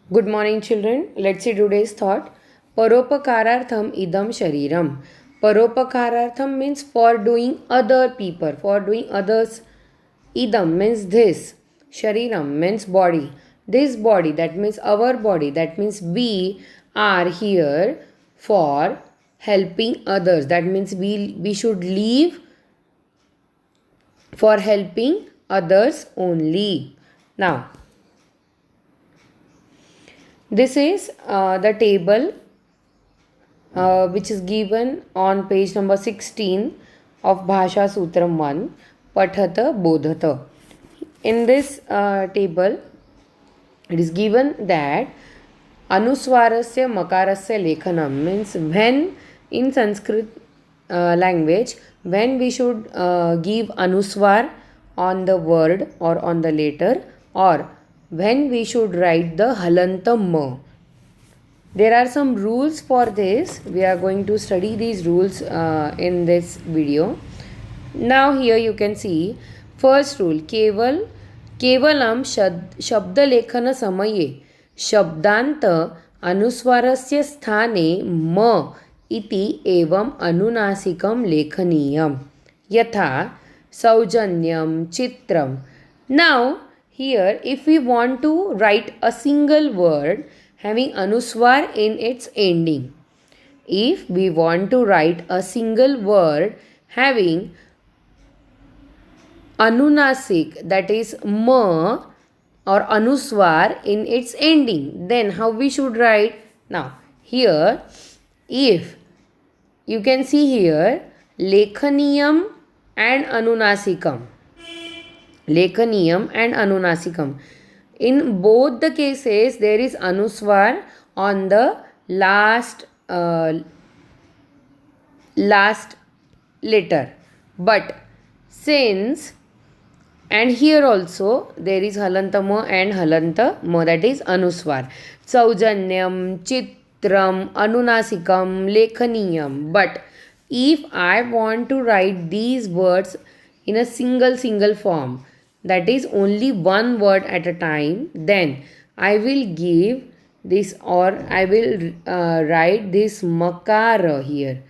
Good morning, children. Let's see today's thought. Paropakarartham idam shariram. Paropakarartham means for doing other people, for doing others. Idam means this. Shariram means body. This body, that means our body, that means we are here for helping others. That means we should live for helping others only. Now, this is the table which is given on page number 16 of Bhasha Sutram 1, Pathata Bodhata. In this table, it is given that Anuswarasya Makarasya Lekhanam means when in Sanskrit language, when we should give Anuswar on the word or on the letter, or when we should write the Halanta Ma. There are some rules for this. We are going to study these rules in this video. Now here you can see first rule केवलं शब्दलेखन समये शब्दान्त अनुस्वारस्य स्थाने म इति एवं अनुनासिकं लेखनीयं यथा सौजन्यं चित्रं. Now here if we want to write a single word having anuswar in its ending, if we want to write a single word having anunasik, that is ma or anuswar in its ending, then how we should write? Now here if you can see here lekhaniyam and anunasikam, lekhaniyam and anunasikam, in both the cases there is anuswar on the last letter, but since and here also there is halanta ma and halanta ma, that is anuswar. Saujanyam, chitram, anunasikam, lekhaniyam. But if I want to write these words in a single form, that is only one word at a time, then I will give this, or I will write this makara here.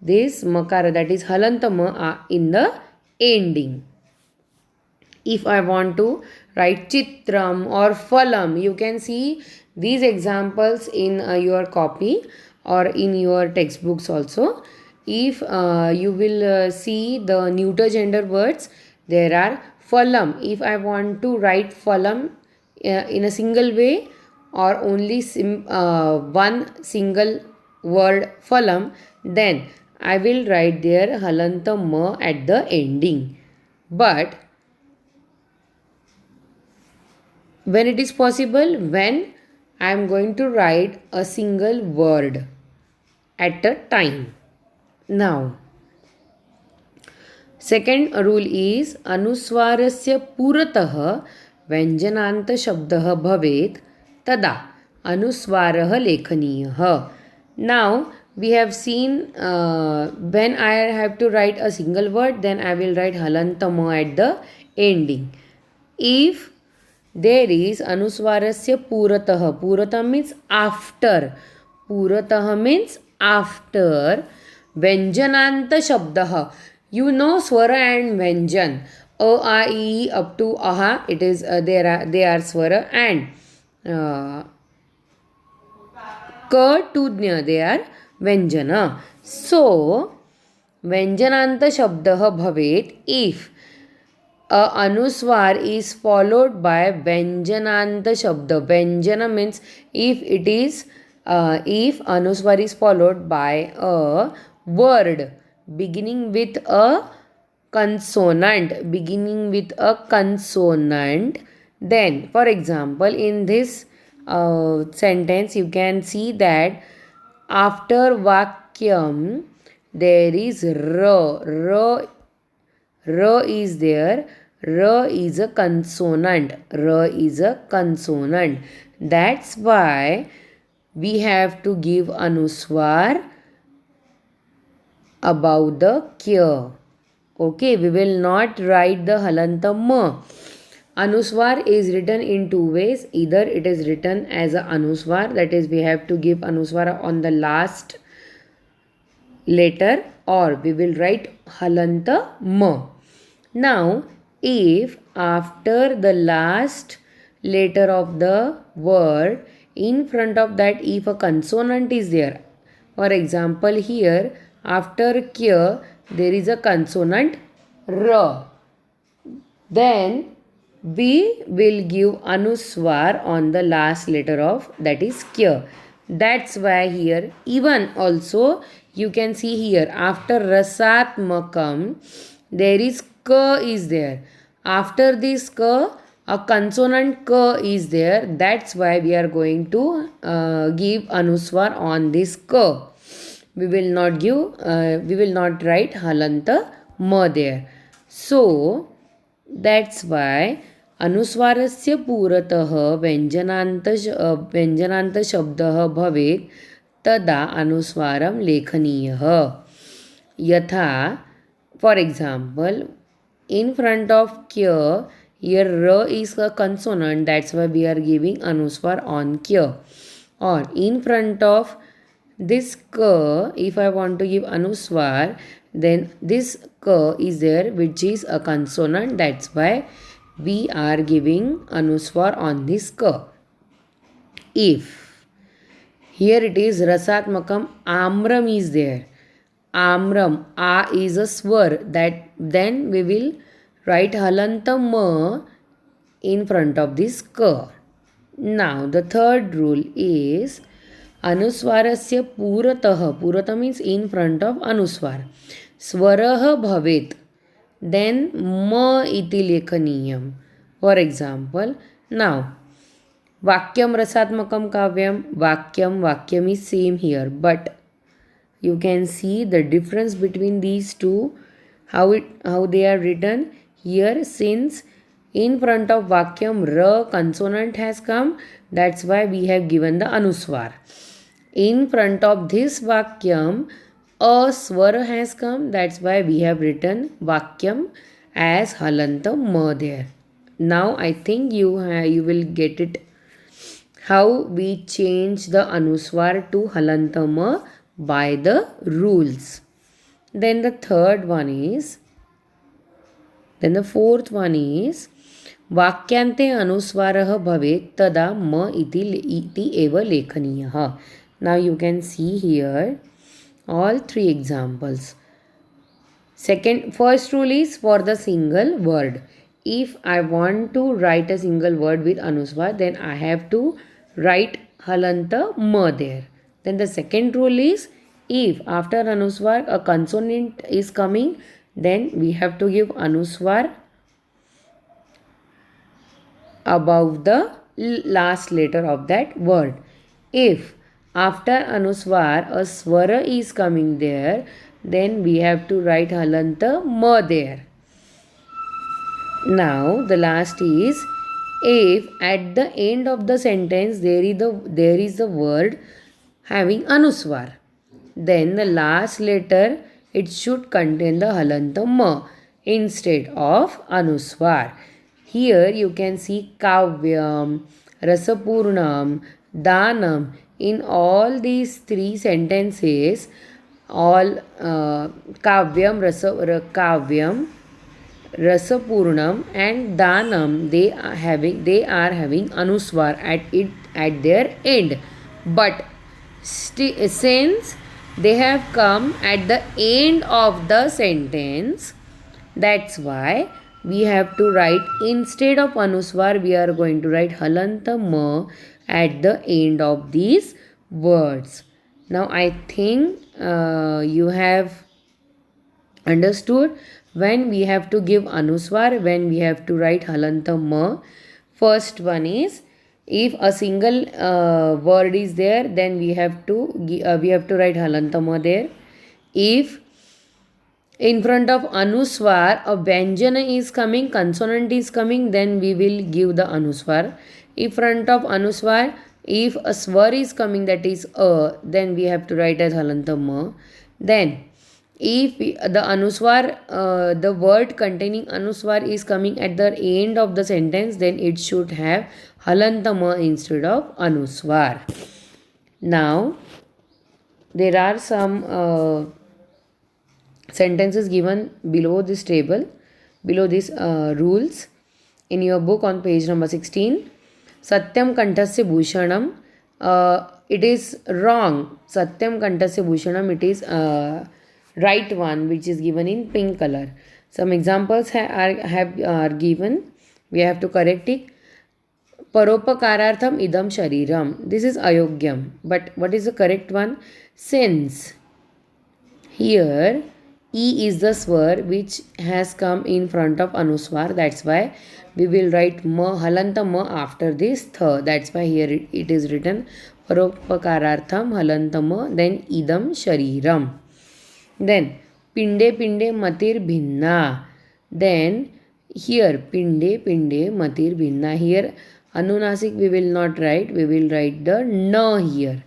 This makara, that is halanta ma, in the ending. If I want to write chitram or phalam, you can see these examples in your copy or in your textbooks also. If you will see the neuter gender words, there are phalam. If I want to write phalam in a single way or only one single word phalam, then I will write there halanta ma at the ending. But when it is possible, when I am going to write a single word at a time. Now, second rule is anuswarasya puratah व्यञ्जनान्त शब्दः भवेत् तदा अनुस्वारः लेखनीयः. Now we have seen when I have to write a single word, then I will write halantama at the ending. If there is anuswarasya puratah, puratah means after, puratah means after, vyanjananta shabdah, you know swara and vyanjan, a, a, e, up to aha, it is they are swara, and ka to dnya, they are vyanjana. So vyanjananta shabdah bhavet if anuswar is followed by vyanjananta shabda. Vyanjana means if it is if anuswar is followed by a word beginning with a consonant, then for example in this sentence you can see that after vakyam there is ra is there. Ra is a consonant. That's why we have to give anuswar above the kya. Okay, we will not write the halanta ma. Anuswar is written in two ways. Either it is written as a anuswar, that is we have to give anuswar on the last letter, or we will write halanta ma. Now, if after the last letter of the word, in front of that, if a consonant is there, for example, here after kya there is a consonant r, then we will give anuswar on the last letter of that is kya. That's why here even also you can see here after rasatmakam there is ka is there. After this ka a consonant ka is there. That's why we are going to give anuswar on this ka. We will not give we will not write halanta ma there. So that's why अनुस्वारस्य पुरतः व्यञ्जनान्तशब्दः भवेत् तदा अनुस्वारं लेखनीयः. यथा for example in front of kya here r is a consonant, that's why we are giving anuswar on kya. Or in front of this ka if I want to give anuswar, then this ka is there which is a consonant, that's why we are giving anuswar on this ka. If here it is rasatmakam amram is there, amram a is a swar, that then we will write halanta ma in front of this ka. Now the third rule is anuswarasya puratah means in front of anuswar swarah bhavet, then ma iti lekhaniyam. For example, now vakyam rasatmakam kavyam, vakyam is same here, but you can see the difference between these two, how they are written here. Since in front of vakyam ra consonant has come, that's why we have given the anuswar. In front of this vakyam a swara has come, that's why we have written vakyam as halanta ma there. Now I think you will get it how we change the anuswar to halanta ma by the rules. Then the fourth one is vakyante anuswarah bhavet tada ma iti eva lekhaniyah. Now you can see here all three examples. First rule is for the single word. If I want to write a single word with anuswar, then I have to write halanta ma there. Then the second rule is if after anuswar a consonant is coming, then we have to give anuswar above the last letter of that word. If after anuswar a swara is coming there, then we have to write halanta ma there. Now the last is if at the end of the sentence there is the word having anuswar, then the last letter it should contain the halanta ma instead of anuswar. Here you can see kavyam, rasapurnam, danam. In all these three sentences, all kavyam, rasapurnam and danam, they are having anuswar at their end. But since they have come at the end of the sentence, that's why we have to write instead of anuswar we are going to write halanta ma at the end of these words. Now I think you have understood when we have to give anuswar, when we have to write halanta ma. First one is if a single word is there, then we have to write halanta ma there. If in front of anuswar a vyanjana is coming, consonant is coming, then we will give the anuswar. In front of anuswar, if a swar is coming, that is a, then we have to write as halanta ma. Then If the anuswar, the word containing anuswar is coming at the end of the sentence, then it should have halantama instead of anuswar. Now, there are some sentences given below this table, below these rules in your book on page number 16. Satyam kantasya bhushanam. It is wrong. Satyam kantasya bhushanam, it is right one, which is given in pink color. Some examples are given. We have to correct it. Paropakarartham idam shariram. This is ayogyam. But what is the correct one? Since here E is the swar which has come in front of anuswar. That's why we will write ma, halanta ma after this tha. That's why here it is written paropakarartham halanta ma, then idam shariram. Then pinde pinde matir bhinna. Then here pinde pinde matir bhinna. Here anunasik we will not write. We will write the na here.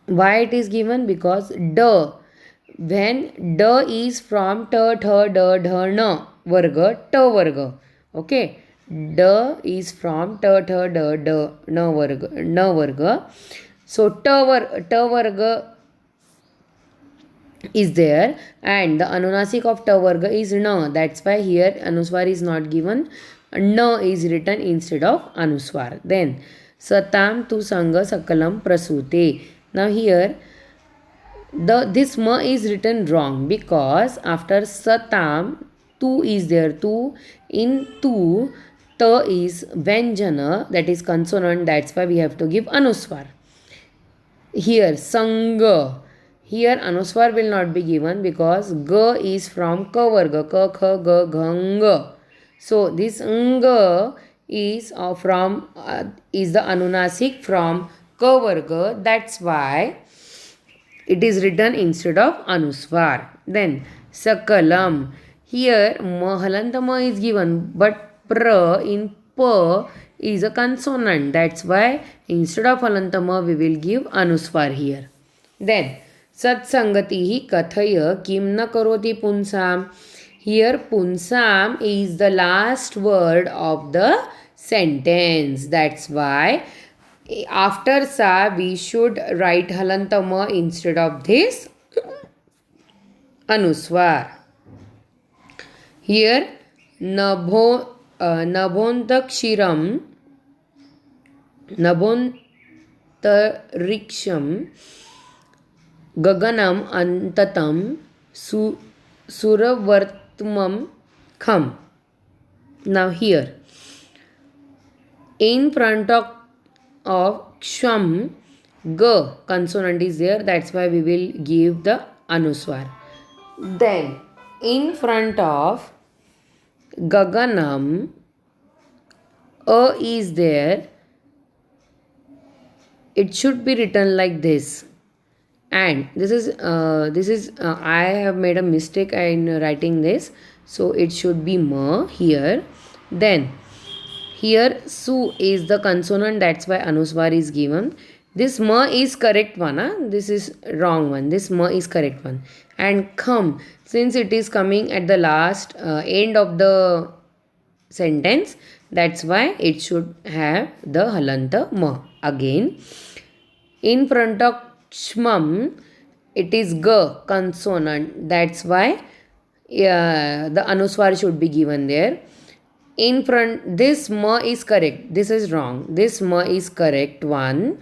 Why it is given? Because d, when d is from t, th, d, dh, na varga, t varga. Okay, d is from t, th, d, d, na varga. So t varga is there, and the anunasik of t varga is na. That's why here anuswar is not given. Na is written instead of anuswar. Then satam tu sanga sakalam prasute. Now here this ma is written wrong, because after satam tu is there. Tu, in tu ta is vyanjana, that is consonant. That's why we have to give anuswar. Here sanga, here anuswar will not be given because ga is from ka varga, ka kha ga ghanga. So this nga is from is the anunasik from ka varga. That's why it is written instead of anuswar. Then sakalam, here mahalantama is given, but pra in pa is a consonant. That's why instead of halantama we will give anuswar here. Then satsangatihi kathaya kim na karoti punsam. Here punsam is the last word of the sentence. That's why after sa we should write halantama instead of this anuswar. Here nabhontakshiram, nabhontariksham, gaganam antatam suravartmam kham. Now here in front of ksham, g consonant is there. That's why we will give the anuswar. Then in front of gaganam, a is there. It should be written like this. And this is I have made a mistake in writing this, so it should be ma here. Then here su is the consonant. That's why anuswar is given. This ma is correct one. This is wrong one. This ma is correct one. And kham, since it is coming at the last end of the sentence, that's why it should have the halanta ma. Again, in front of shmam, it is g consonant. That's why the anuswar should be given there. In front, this ma is correct. This is wrong. This ma is correct one.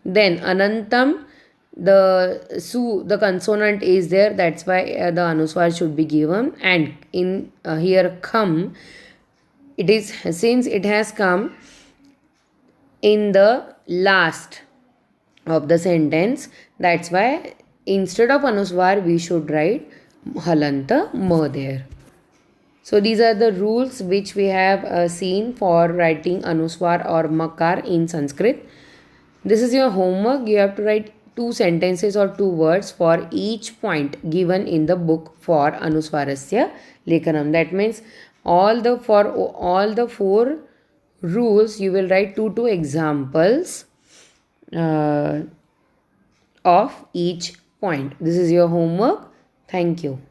Then anantam, the su, the consonant is there. That's why the anuswar should be given. And in here kham, it is, since it has come in the last of the sentence, that's why instead of anuswar we should write halanta ma there. So these are the rules which we have seen for writing anuswar or makar in Sanskrit. This is your homework. You have to write 2 sentences or 2 words for each point given in the book for anuswarasya lekhanam. That means for all the 4 rules you will write 2 examples of each point. This is your homework. Thank you.